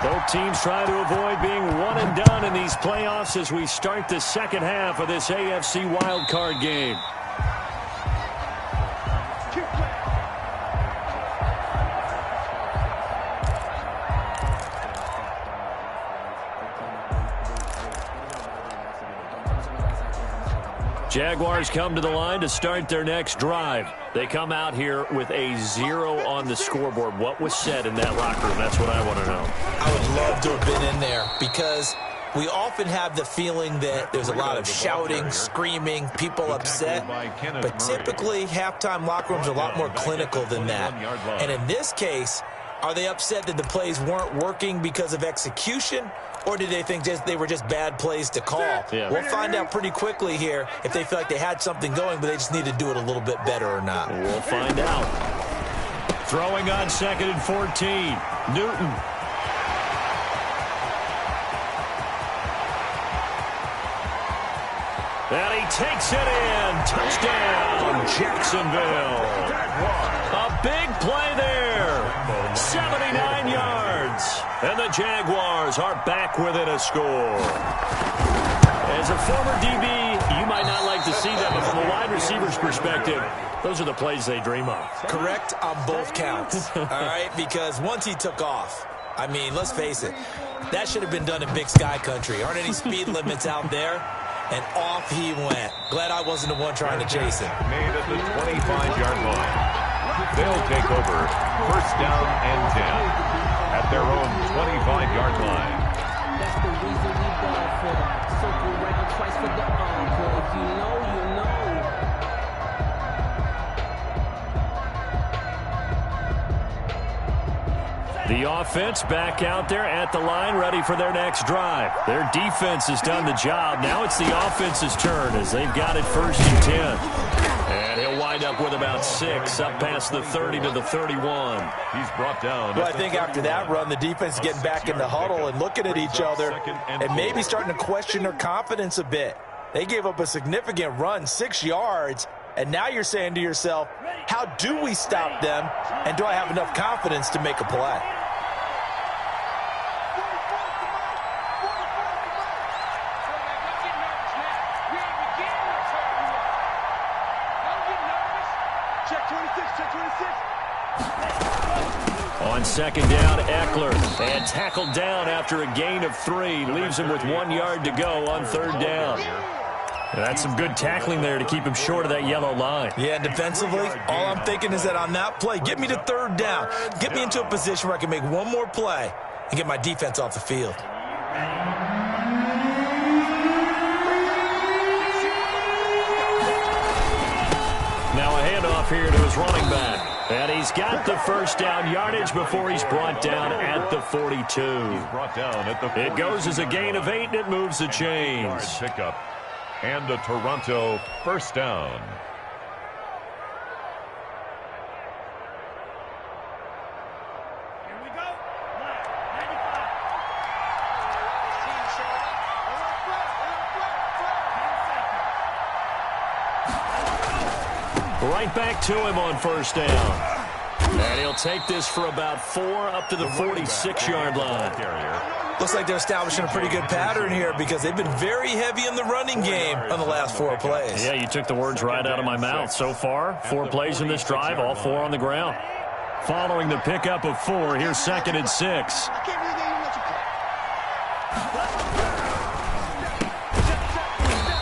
Both teams try to avoid being one and done in these playoffs as we start the second half of this AFC wildcard game. Jaguars come to the line to start their next drive. They come out here with a 0 on the scoreboard. What was said in that locker room? That's what I want to know. I would love to have been in there because we often have the feeling that there's a lot of shouting, screaming, people upset. But typically, halftime locker rooms are a lot more clinical than that. And in this case, are they upset that the plays weren't working because of execution? Or did they think they were just bad plays to call? Yeah. We'll find out pretty quickly here if they feel like they had something going, but they just need to do it a little bit better or not. We'll find out. Throwing on 2nd and 14. Newton. And he takes it in. Touchdown, Jacksonville. A big play there. 79 yards. And the Jaguars are back within a score. As a former DB, you might not like to see that, but from a wide receiver's perspective, those are the plays they dream of. Correct on both counts, all right? Because once he took off, I mean, let's face it, that should have been done in Big Sky Country. Aren't any speed limits out there? And off he went. Glad I wasn't the one trying to chase him. Made at the 25-yard line. They'll take over 1st down and 10 at their own 25-yard line. That's the reason we ball for the circle record twice for the encore. If you know, you know. The offense back out there at the line, ready for their next drive. Their defense has done the job. Now it's the offense's turn as they've got it 1st and 10. And he'll wind up with about 6 up past the 30 to the 31. He's brought down. Well, I think after that run, the defense is getting back in the huddle and looking at each other and maybe starting to question their confidence a bit. They gave up a significant run, 6 yards, and now you're saying to yourself, how do we stop them, and do I have enough confidence to make a play? On 2nd down, Eckler, and tackled down after a gain of 3. Leaves him with 1 yard to go on 3rd down. That's some good tackling there to keep him short of that yellow line. Yeah, defensively, all I'm thinking is that on that play, get me to 3rd down. Get me into a position where I can make one more play and get my defense off the field. Now a handoff here to his running back. And he's got the 1st down yardage before he's brought down at the 42. He's brought down at the 42. It goes as a gain of 8, and it moves the chains. Pickup. And a Toronto 1st down. Here we go. 95. Right back to him on 1st down. And he'll take this for about 4 up to the 46-yard line. Looks like they're establishing a pretty good pattern here because they've been very heavy in the running game on the last 4 plays. Yeah, you took the words right out of my mouth. So far, 4 plays in this drive, all 4 on the ground. Following the pickup of 4, here's 2nd and 6.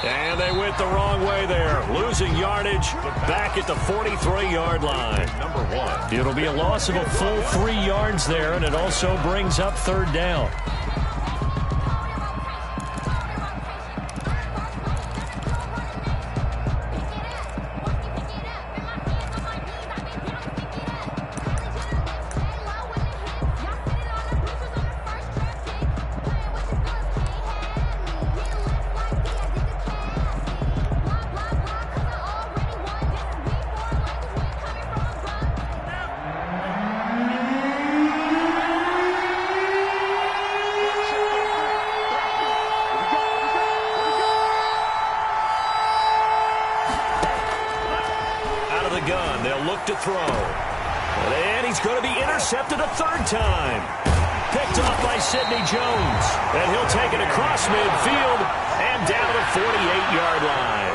And they went the wrong way there, losing yardage back at the 43-yard line. Number 1. It'll be a loss of a full 3 yards there, and it also brings up 3rd down. To throw. And he's going to be intercepted a 3rd time. Picked off by Sidney Jones. And he'll take it across midfield and down the 48-yard line.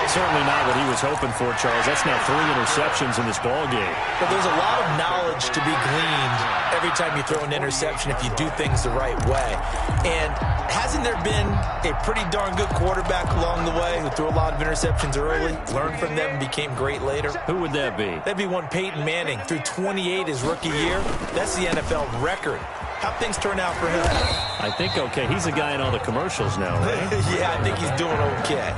Certainly not what he was hoping for, Charles. That's now 3 interceptions in this ball game. But there's a lot of knowledge to be gleaned every time you throw an interception if you do things the right way. And hasn't there been a pretty darn good quarterback along the way who threw a lot of interceptions early, learned from them, and became great later? Who would that be? That'd be one Peyton Manning. Threw 28 his rookie year. That's the NFL record. How'd things turn out for him? I think okay. He's a guy in all the commercials now, right? Yeah, I think he's doing okay.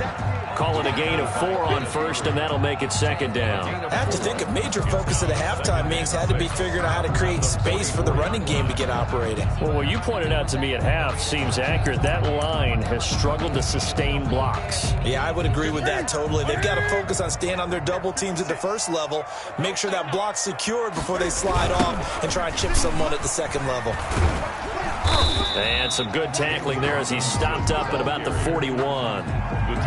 Call it a gain of 4 on 1st, and that'll make it 2nd down. I have to think a major focus of the halftime meetings had to be figuring out how to create space for the running game to get operating. Well, what you pointed out to me at half seems accurate. That line has struggled to sustain blocks. Yeah, I would agree with that totally. They've got to focus on staying on their double teams at the 1st level, make sure that block's secured before they slide off and try and chip someone at the 2nd level. And some good tackling there as he stopped up at about the 41.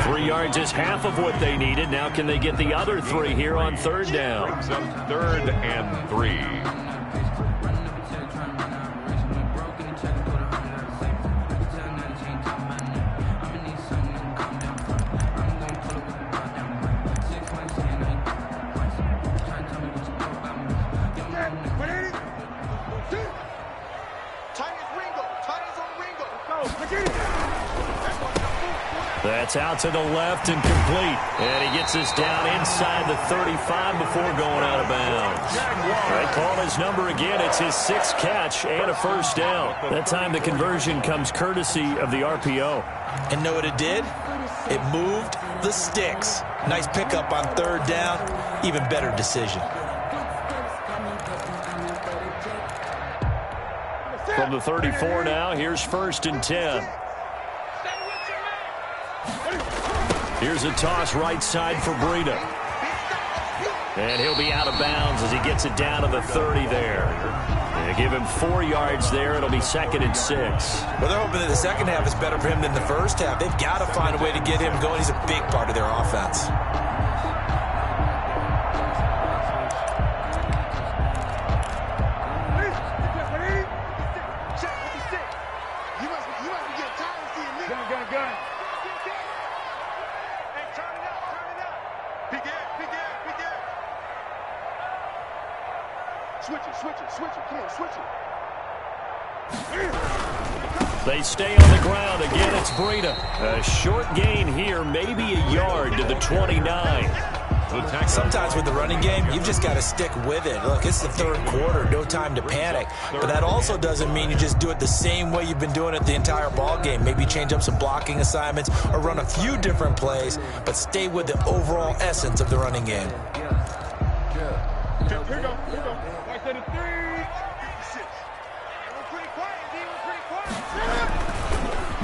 3 yards is half of what they needed. Now can they get the other 3 here on 3rd down? 3rd and 3. That's out to the left and complete. And he gets this down inside the 35 before going out of bounds. They call his number again. It's his 6th catch and a 1st down. That time the conversion comes courtesy of the RPO. And know what it did? It moved the sticks. Nice pickup on 3rd down. Even better decision. From the 34 now, here's 1st and 10. Here's a toss right side for Breida. And he'll be out of bounds as he gets it down to the 30 there. They give him 4 yards there. It'll be 2nd and 6. Well, they're hoping that the second half is better for him than the first half. They've got to find a way to get him going. He's a big part of their offense. They stay on the ground. Again, it's Breida. A short gain here, maybe a yard to the 29. Sometimes with the running game, you've just got to stick with it. Look, it's the 3rd quarter, no time to panic. But that also doesn't mean you just do it the same way you've been doing it the entire ball game. Maybe change up some blocking assignments or run a few different plays, but stay with the overall essence of the running game. Here we go. Right there to 3. 56. We're pretty quiet, D. We're pretty quiet.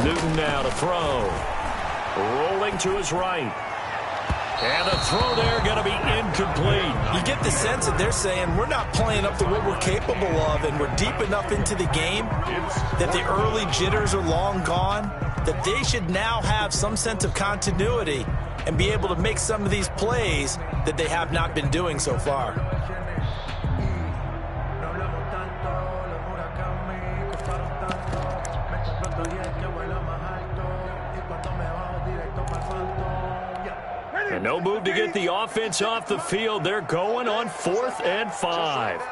Newton now to throw. Rolling to his right. And the throw there going to be incomplete. You get the sense that they're saying we're not playing up to what we're capable of, and we're deep enough into the game that the early jitters are long gone, that they should now have some sense of continuity and be able to make some of these plays that they have not been doing so far. And no move to get the offense off the field. They're going on 4th and 5.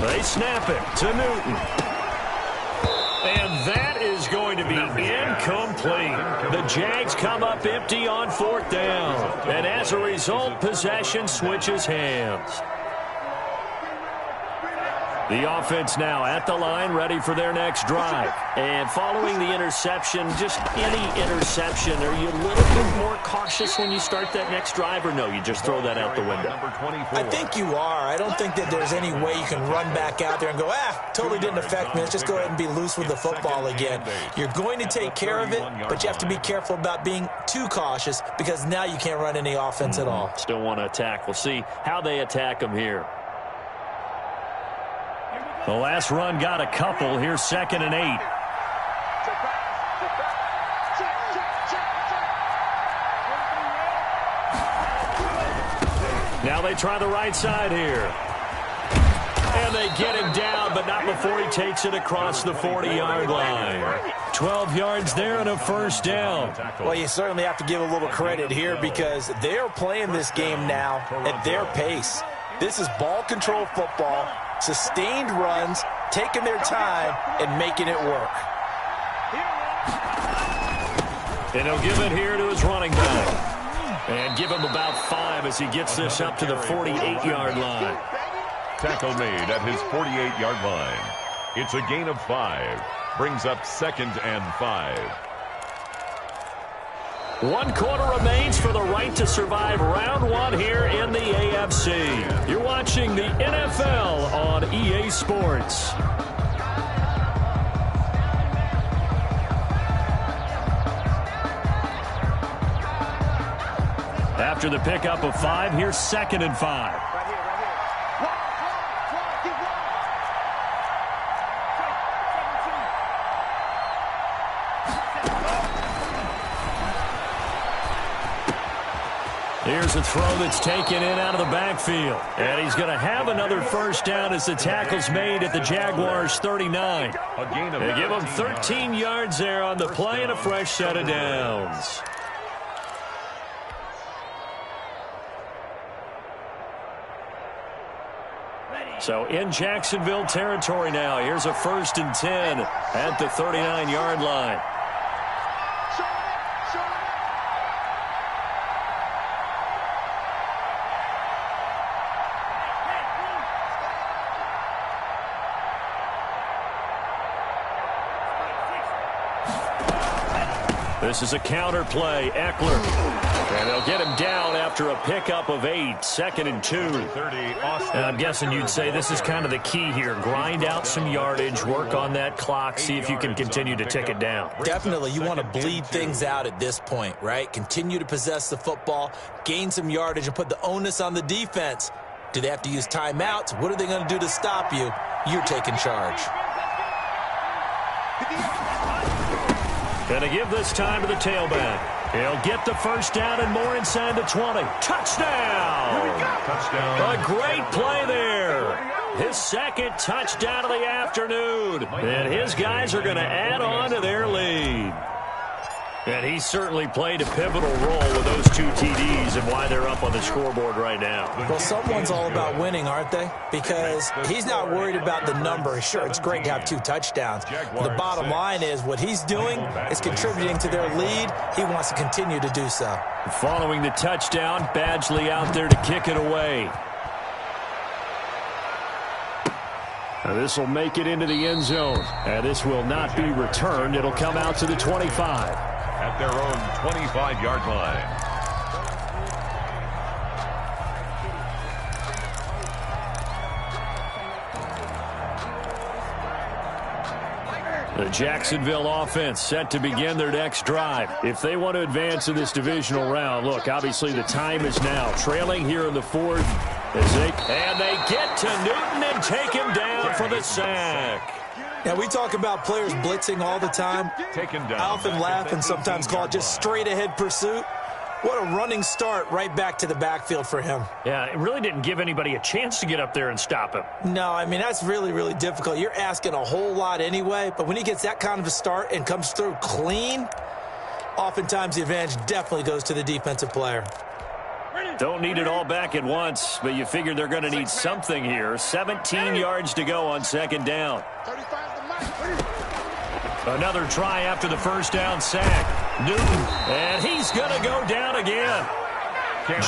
They snap it to Newton. And that is going to be incomplete. The Jags come up empty on 4th down. And as a result, possession switches hands. The offense now at the line, ready for their next drive. And following the interception, just any interception, are you a little bit more cautious when you start that next drive, or no, you just throw that out the window? I think you are. I don't think that there's any way you can run back out there and go, totally didn't affect me. Let's just go ahead and be loose with the football again. You're going to take care of it, but you have to be careful about being too cautious because now you can't run any offense at all. Still want to attack. We'll see how they attack them here. The last run got a couple. Here's 2nd and 8. Now they try the right side here. And they get him down, but not before he takes it across the 40-yard line. 12 yards there and a 1st down. Well, you certainly have to give a little credit here because they're playing this game now at their pace. This is ball control football. Sustained runs, taking their time, and making it work. And he'll give it here to his running back. And give him about 5 as he gets this up to the 48-yard line. Tackle made at his 48-yard line. It's a gain of 5. Brings up 2nd and 5. 1 quarter remains for the right to survive round 1 here in the AFC. You're watching the NFL on EA Sports. After the pickup of 5, here's 2nd and 5. Here's a throw that's taken in out of the backfield. And he's going to have another 1st down as the tackle's made at the Jaguars' 39. They give him 13 yards there on the play and a fresh set of downs. So in Jacksonville territory now. Here's a 1st and 10 at the 39-yard line. This is a counter play. Eckler. And they'll get him down after a pickup of 8. 2nd and 2. And I'm guessing you'd say this is kind of the key here. Grind out some yardage, work on that clock, see if you can continue to tick it down. Definitely. You want to bleed things out at this point, right? Continue to possess the football, gain some yardage, and put the onus on the defense. Do they have to use timeouts? What are they going to do to stop you? You're taking charge. Going to give this time to the tailback. He'll get the first down and more inside the 20. Touchdown! Touchdown. A great play there. His 2nd touchdown of the afternoon. And his guys are going to add on to their lead. And he certainly played a pivotal role with those 2 TDs and why they're up on the scoreboard right now. Well, someone's all about winning, aren't they? Because he's not worried about the number. Sure, it's great to have 2 touchdowns. But the bottom line is what he's doing is contributing to their lead. He wants to continue to do so. Following the touchdown, Badgley out there to kick it away. Now this will make it into the end zone. And this will not be returned. It'll come out to the 25. At their own 25-yard line. The Jacksonville offense set to begin their next drive. If they want to advance in this divisional round, look, obviously the time is now. Trailing here in the 4th. And they get to Newton and take him down for the sack. Now, we talk about players blitzing all the time. I often laugh and sometimes call it just straight-ahead pursuit. What a running start right back to the backfield for him. Yeah, it really didn't give anybody a chance to get up there and stop him. No, I mean, that's really, really difficult. You're asking a whole lot anyway, but when he gets that kind of a start and comes through clean, oftentimes the advantage definitely goes to the defensive player. Don't need it all back at once, but you figure they're going to need something here. 17 yards to go on 2nd down. Another try after the first down sack. Newton, and he's going to go down again.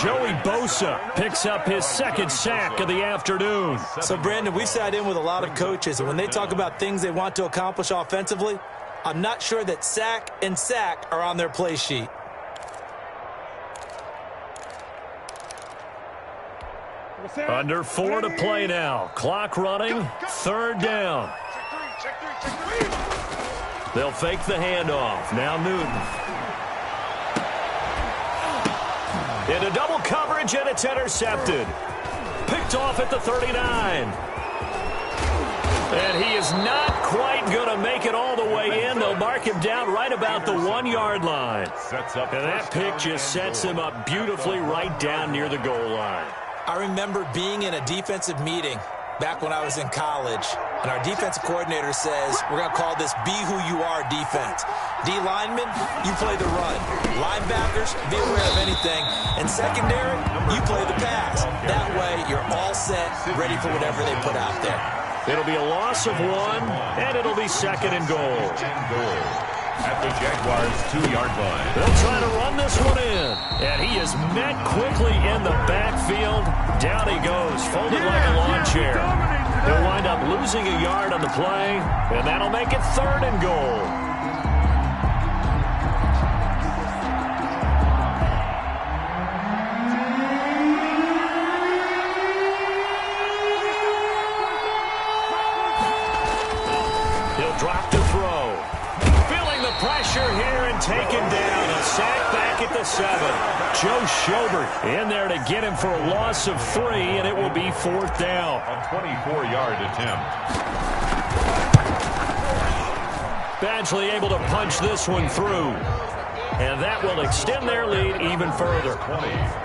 Joey Bosa picks up his 2nd sack of the afternoon. So, Brandon, we sat in with a lot of coaches, and when they talk about things they want to accomplish offensively, I'm not sure that sack and sack are on their play sheet. Under 4 to play now. Clock running. 3rd down. They'll fake the handoff. Now Newton. Into double coverage, and it's intercepted. Picked off at the 39. And he is not quite going to make it all the way in. They'll mark him down right about the 1-yard line. And that pick just sets him up beautifully right down near the goal line. I remember being in a defensive meeting back when I was in college, and our defensive coordinator says, we're going to call this Be Who You Are defense. D linemen, you play the run. Linebackers, be aware of anything. And secondary, you play the pass. That way, you're all set, ready for whatever they put out there. It'll be a loss of 1, and it'll be 2nd and goal. At the Jaguars' 2-yard line. They'll try to run this one in. And he is met quickly in the backfield. Down he goes, folded like a lawn chair. He'll wind up losing a yard on the play, and that'll make it 3rd and goal. He'll drop to throw. Feeling the pressure here and taken down. A sack back at the 7. Joe Schobert in there to get him for a loss of 3, and it will be 4th down. A 24-yard attempt. Badgley able to punch this one through. And that will extend their lead even further.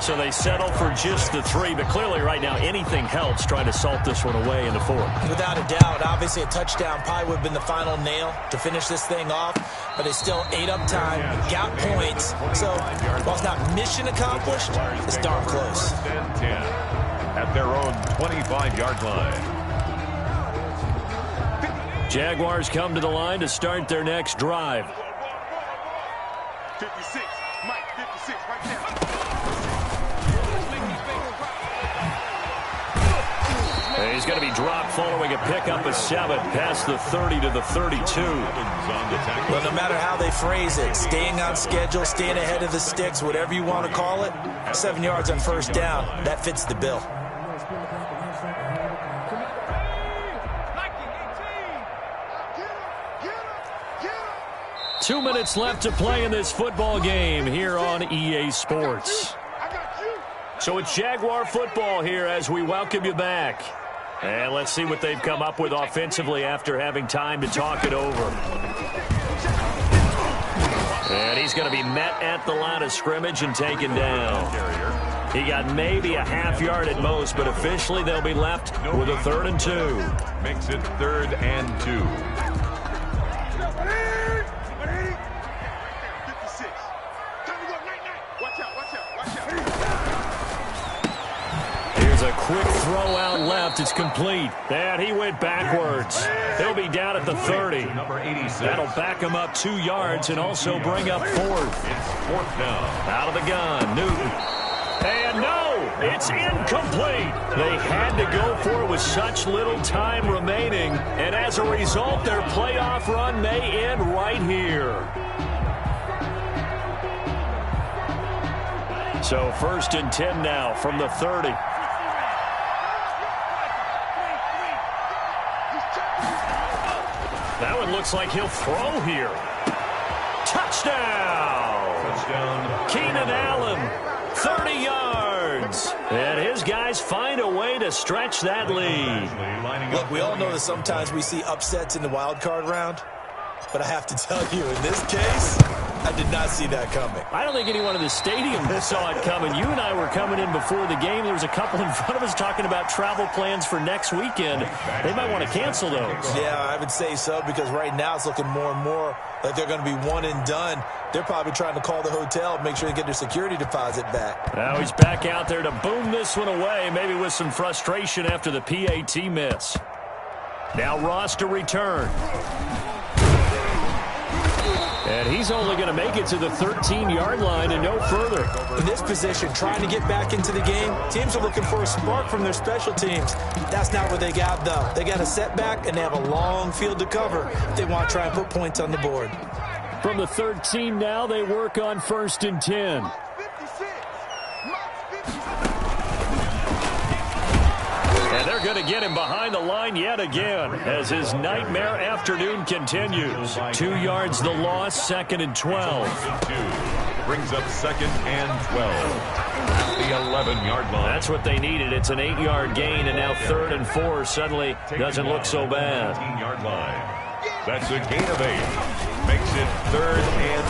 So they settle for just the 3, but clearly right now anything helps trying to salt this one away in the 4th. Without a doubt, obviously a touchdown probably would have been the final nail to finish this thing off, but they still ate up time, got points. So while it's not mission accomplished, it's darn close. At their own 25-yard line. Jaguars come to the line to start their next drive. 56, Mike, 56, right there. he's going to be dropped following a pickup of 7 past the 30 to the 32. Well, no matter how they phrase it, staying on schedule, staying ahead of the sticks, whatever you want to call it, 7 yards on first down, that fits the bill. Two minutes left to play in this football game here on EA Sports. So it's Jaguar football here as we welcome you back. And let's see what they've come up with offensively after having time to talk it over. And he's going to be met at the line of scrimmage and taken down. He got maybe a half yard at most, but officially they'll be left with a 3rd and 2. Makes it 3rd and 2. A quick throw out left. It's complete. And he went backwards. He'll be down at the 30. That'll back him up 2 yards and also bring up 4th. It's 4th down. Out of the gun, Newton. And no, it's incomplete. They had to go for it with such little time remaining. And as a result, their playoff run may end right here. So 1st and 10 now from the 30. That one looks like he'll throw here. Touchdown! Touchdown. Keenan Allen, 30 yards. And his guys find a way to stretch that lead. Look, we all know that sometimes we see upsets in the wild card round. But I have to tell you, in this case, I did not see that coming. I don't think anyone in the stadium saw it coming. You and I were coming in before the game. There was a couple in front of us talking about travel plans for next weekend. They might want to cancel those. Yeah, I would say so, because right now it's looking more and more like they're going to be one and done. They're probably trying to call the hotel, make sure they get their security deposit back. Now he's back out there to boom this one away, maybe with some frustration after the PAT miss. Now Ross to return. And he's only going to make it to the 13-yard line and no further. In this position, trying to get back into the game, teams are looking for a spark from their special teams. That's not what they got, though. They got a setback, and they have a long field to cover if they want to try and put points on the board. From the 13 now, they work on 1st and 10. And they're going to get him behind the line yet again as his nightmare afternoon continues. 2 yards the loss, 2nd and 12. Brings up 2nd and 12. At the 11-yard line. That's what they needed. It's an 8-yard gain, and now 3rd and 4 suddenly doesn't look so bad. 18-yard line. That's a gain of 8. Makes it 3rd and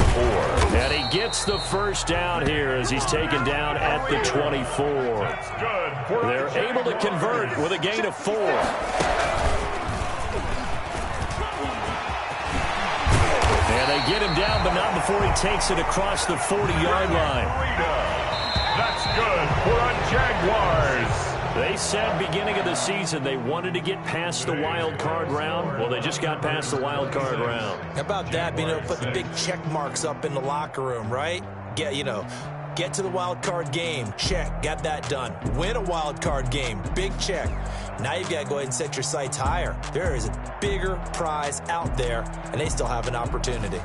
4. And he gets the first down here as he's taken down at the 24. They're able to convert with a gain of 4. And they get him down, but not before he takes it across the 40-yard line. That's good for a Jaguars. They said beginning of the season they wanted to get past the wild card round. Well, they just got past the wild card round. How about that, being able to put the big check marks up in the locker room, right? Get to the wild card game. Check. Got that done. Win a wild card game. Big check. Now you've got to go ahead and set your sights higher. There is a bigger prize out there, and they still have an opportunity.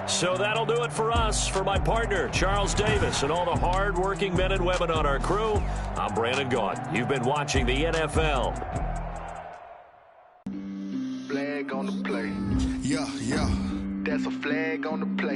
So that'll do it for us. For my partner, Charles Davis, and all the hard-working men and women on our crew, I'm Brandon Gaudin. You've been watching the NFL. Flag on the play. Yeah. That's a flag on the play.